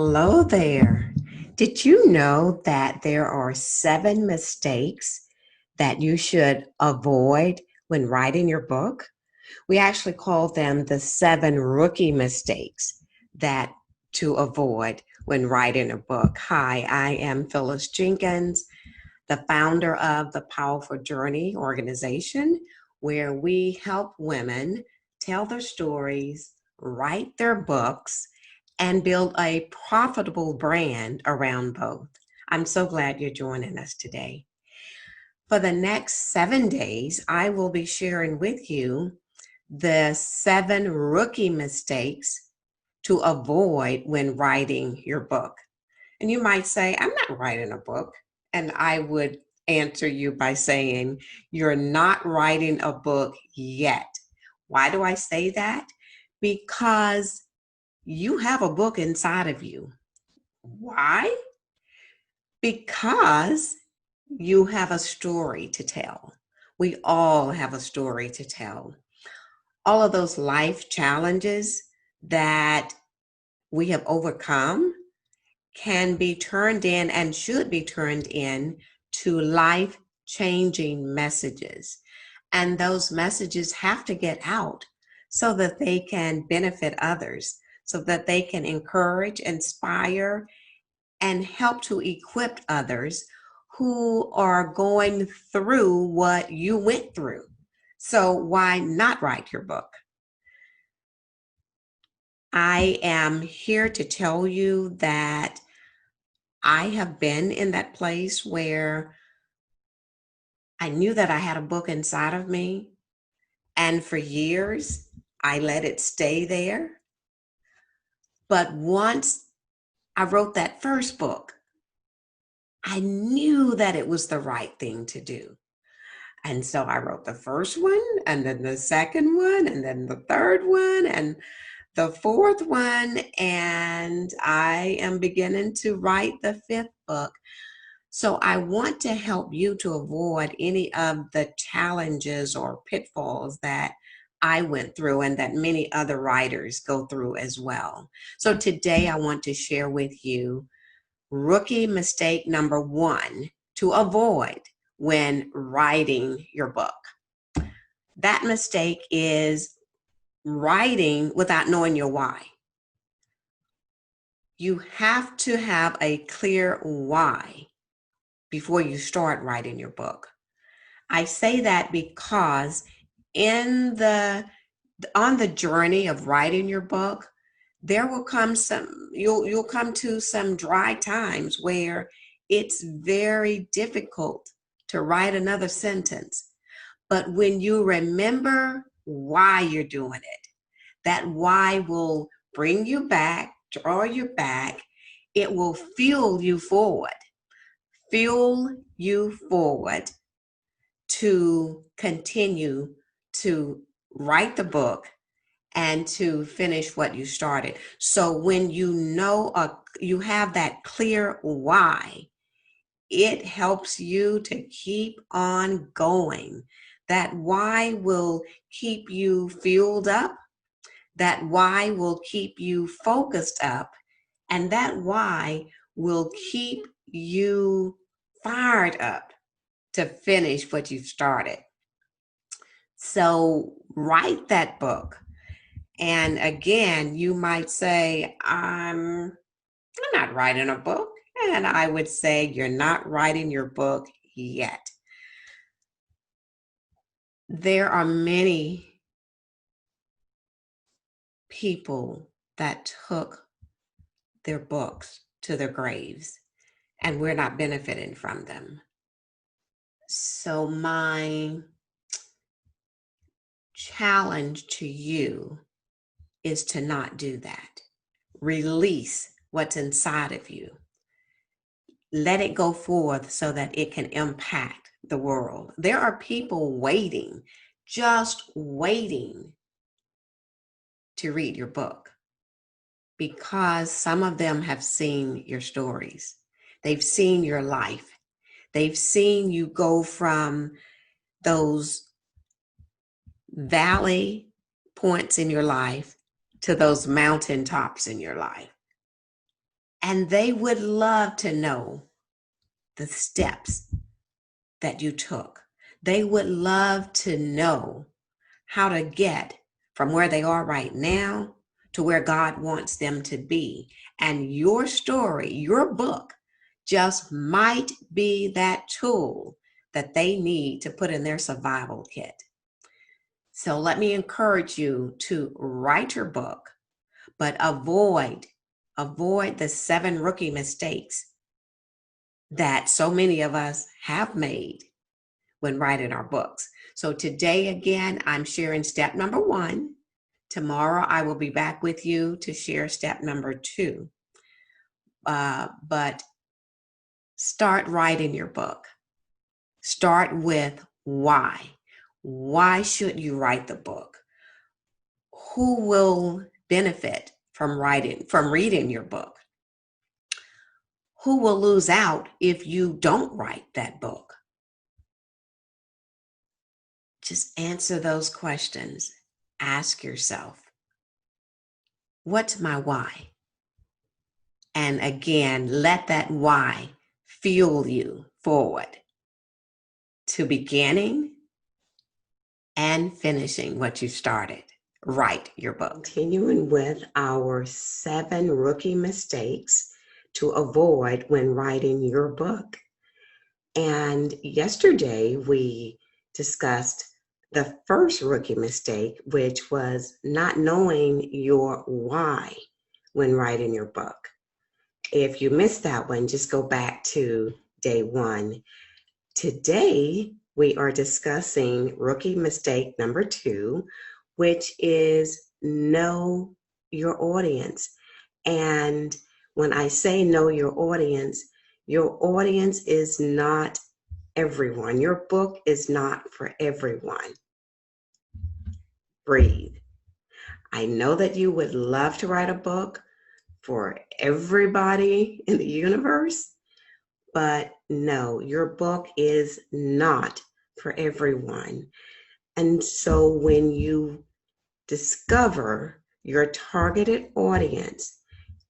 Hello there. Did you know that there are 7 mistakes that you should avoid when writing your book? We actually call them the 7 rookie mistakes that to avoid when writing a book. Hi, I am Phyllis Jenkins, the founder of the Powerful Journey organization, where we help women tell their stories, write their books, and build a profitable brand around both. I'm so glad you're joining us today. For the next 7 days, I will be sharing with you the 7 rookie mistakes to avoid when writing your book. And you might say, I'm not writing a book. And I would answer you by saying, you're not writing a book yet. Why do I say that? Because you have a book inside of you. Why? Because you have a story to tell. We all have a story to tell. All of those life challenges that we have overcome can be turned in and should be turned in to life changing messages. And those messages have to get out so that they can benefit others, so that they can encourage, inspire, and help to equip others who are going through what you went through. So, why not write your book? I am here to tell you that I have been in that place where I knew that I had a book inside of me, and for years I let it stay there. But once I wrote that first book, I knew that it was the right thing to do. And so I wrote the first one, and then the second one, and then the third one, and the fourth one, and I am beginning to write the fifth book. So I want to help you to avoid any of the challenges or pitfalls that I went through and that many other writers go through as well. So today I want to share with you rookie mistake number 1 to avoid when writing your book. That mistake is writing without knowing your why. You have to have a clear why before you start writing your book. I say that because in the on the journey of writing your book, there will come some you'll come to some dry times where it's very difficult to write another sentence. But when you remember why you're doing it, that why will bring you back, draw you back. It will fuel you forward to continue to write the book and to finish what you started. So when you know you have that clear why, it helps you to keep on going. That why will keep you fueled up. That why will keep you focused up. And that why will keep you fired up to finish what you've started. So write that book. And again, you might say, I'm not writing a book. And I would say, you're not writing your book yet. There are many people that took their books to their graves, and we're not benefiting from them. So, my challenge to you is to not do that. Release what's inside of you. Let it go forth so that it can impact the world. There are people waiting, just waiting to read your book because some of them have seen your stories. They've seen your life. They've seen you go from those valley points in your life to those mountaintops in your life. And they would love to know the steps that you took. They would love to know how to get from where they are right now to where God wants them to be. And your story, your book, just might be that tool that they need to put in their survival kit. So let me encourage you to write your book, but avoid the 7 rookie mistakes that so many of us have made when writing our books. So today, again, I'm sharing step number 1. Tomorrow, I will be back with you to share step number 2. But start writing your book. Start with why. Why should you write the book? Who will benefit from reading your book? Who will lose out if you don't write that book? Just answer those questions. Ask yourself, what's my why? And again, let that why fuel you forward to beginning and finishing what you started. Write your book. Continuing with our 7 rookie mistakes to avoid when writing your book. And yesterday we discussed the first rookie mistake, which was not knowing your why when writing your book. If you missed that one, just go back to day 1. Today, we are discussing rookie mistake number 2, which is know your audience. And when I say know your audience is not everyone. Your book is not for everyone. Breathe. I know that you would love to write a book for everybody in the universe, but no, your book is not for everyone. And so when you discover your targeted audience,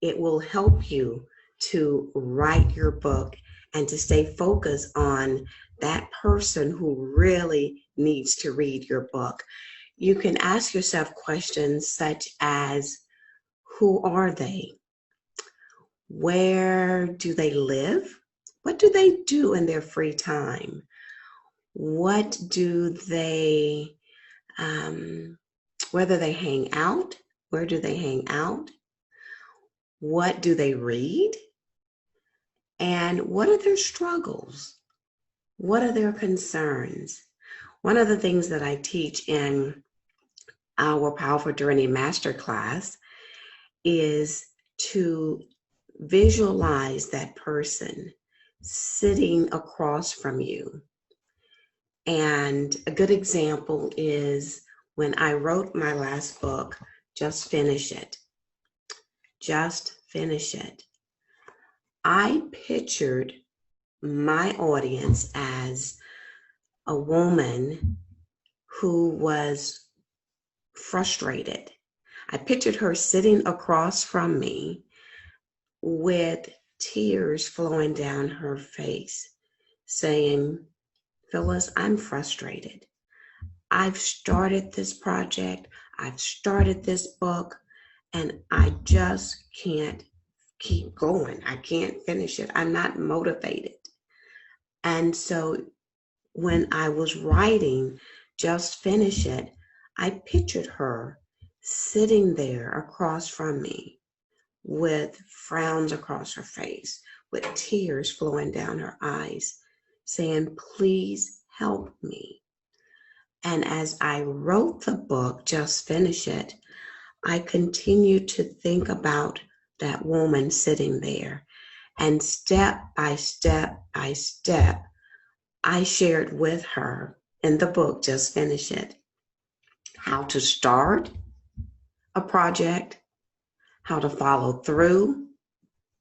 it will help you to write your book and to stay focused on that person who really needs to read your book. You can ask yourself questions such as, who are they? Where do they live? What do they do in their free time? What do they, whether they hang out? Where do they hang out? What do they read? And what are their struggles? What are their concerns? One of the things that I teach in our Powerful Journey Masterclass is to visualize that person sitting across from you. And a good example is when I wrote my last book, Just Finish It. Just Finish It. I pictured my audience as a woman who was frustrated. I pictured her sitting across from me with tears flowing down her face, saying, Phyllis, I'm frustrated. I've started this project, I've started this book, and I just can't keep going. I can't finish it. I'm not motivated. And so when I was writing Just Finish It, I pictured her sitting there across from me with frowns across her face, with tears flowing down her eyes, saying, please help me. And as I wrote the book, Just Finish It, I continued to think about that woman sitting there. And step by step by step, I shared with her in the book, Just Finish It, how to start a project, how to follow through,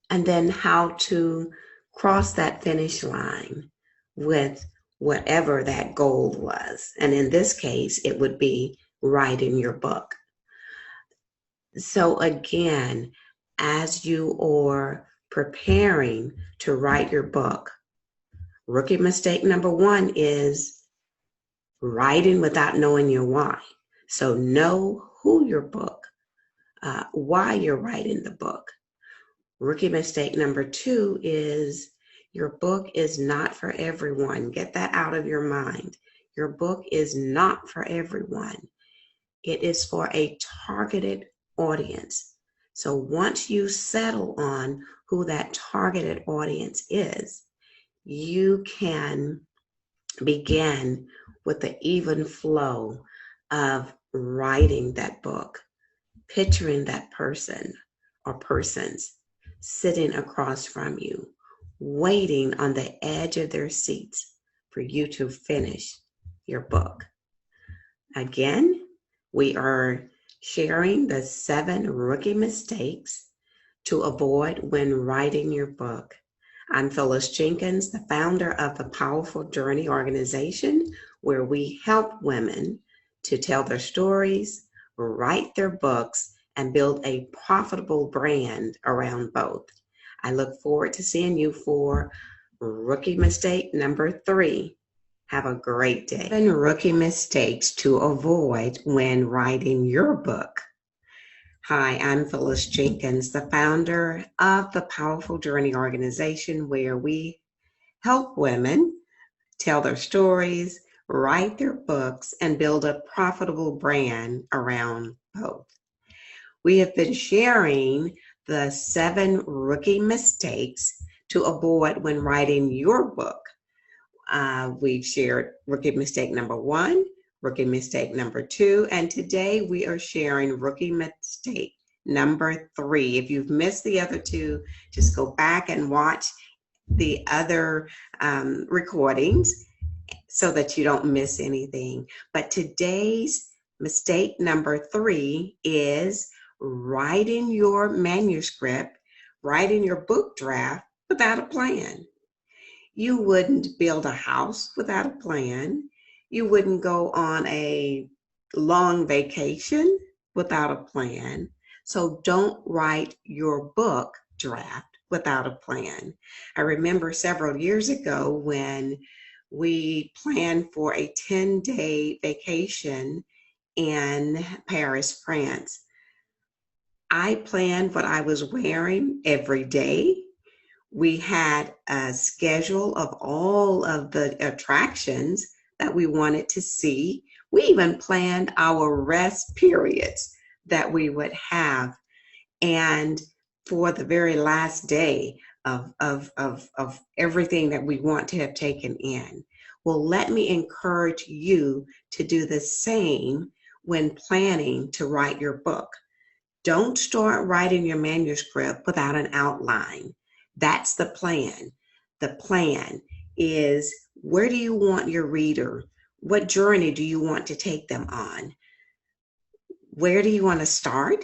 and then how to cross that finish line with whatever that goal was. And in this case, it would be writing your book. So again, as you are preparing to write your book. Rookie mistake number one is writing without knowing your why. So know who your book, why you're writing the book. Rookie mistake number two is your book is not for everyone. Get that out of your mind. Your book is not for everyone. It is for a targeted audience. So once you settle on who that targeted audience is, you can begin with the even flow of writing that book, picturing that person or persons sitting across from you, waiting on the edge of their seats for you to finish your book. Again, we are sharing the 7 rookie mistakes to avoid when writing your book. I'm Phyllis Jenkins, the founder of the Powerful Journey organization, where we help women to tell their stories, write their books, and build a profitable brand around both. I look forward to seeing you for rookie mistake number 3. Have a great day. 7 rookie mistakes to avoid when writing your book. Hi, I'm Phyllis Jenkins, the founder of the Powerful Journey organization, where we help women tell their stories, write their books, and build a profitable brand around both. We have been sharing the 7 rookie mistakes to avoid when writing your book. We've shared rookie mistake number 1, rookie mistake number 2, and today we are sharing rookie mistake number 3. If you've missed the other 2, just go back and watch the other recordings so that you don't miss anything. But today's mistake number 3 is writing your manuscript, writing your book draft without a plan. You wouldn't build a house without a plan. You wouldn't go on a long vacation without a plan. So don't write your book draft without a plan. I remember several years ago when we planned for a 10-day vacation in Paris, France. I planned what I was wearing every day. We had a schedule of all of the attractions that we wanted to see. We even planned our rest periods that we would have. And for the very last day of everything that we want to have taken in. Well, let me encourage you to do the same when planning to write your book. Don't start writing your manuscript without an outline. That's the plan. The plan is, where do you want your reader? What journey do you want to take them on? Where do you want to start?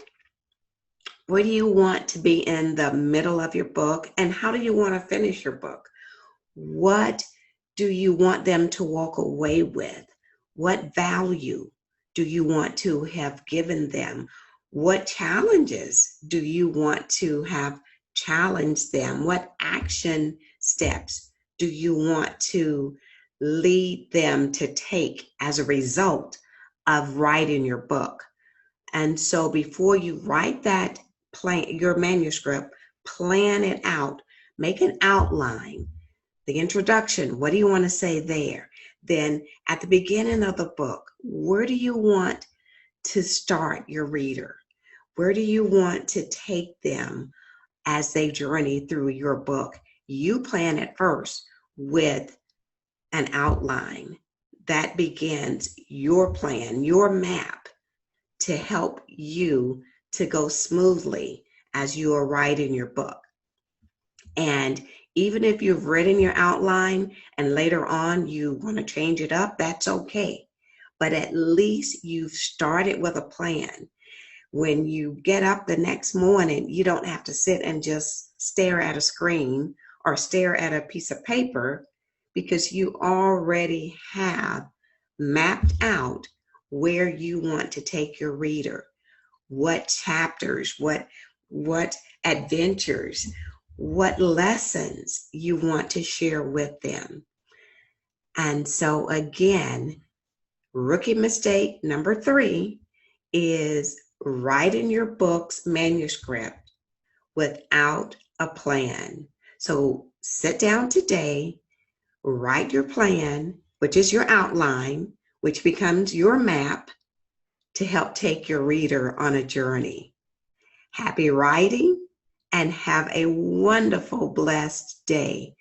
Where do you want to be in the middle of your book? And how do you want to finish your book? What do you want them to walk away with? What value do you want to have given them? What challenges do you want to have challenged them? What action steps do you want to lead them to take as a result of writing your book? And so before you write that your manuscript, plan it out, make an outline, the introduction, what do you want to say there? Then at the beginning of the book, where do you want to start your reader? Where do you want to take them as they journey through your book? You plan it first with an outline. That begins your plan, your map, to help you to go smoothly as you are writing your book. And even if you've written your outline and later on you want to change it up, that's okay. But at least you've started with a plan. When you get up the next morning, you don't have to sit and just stare at a screen or stare at a piece of paper, because you already have mapped out where you want to take your reader, what chapters, what adventures, what lessons you want to share with them. And so, again, rookie mistake number 3 is writing your book's manuscript without a plan. So, sit down today, write your plan, which is your outline, which becomes your map to help take your reader on a journey. Happy writing and have a wonderful, blessed day.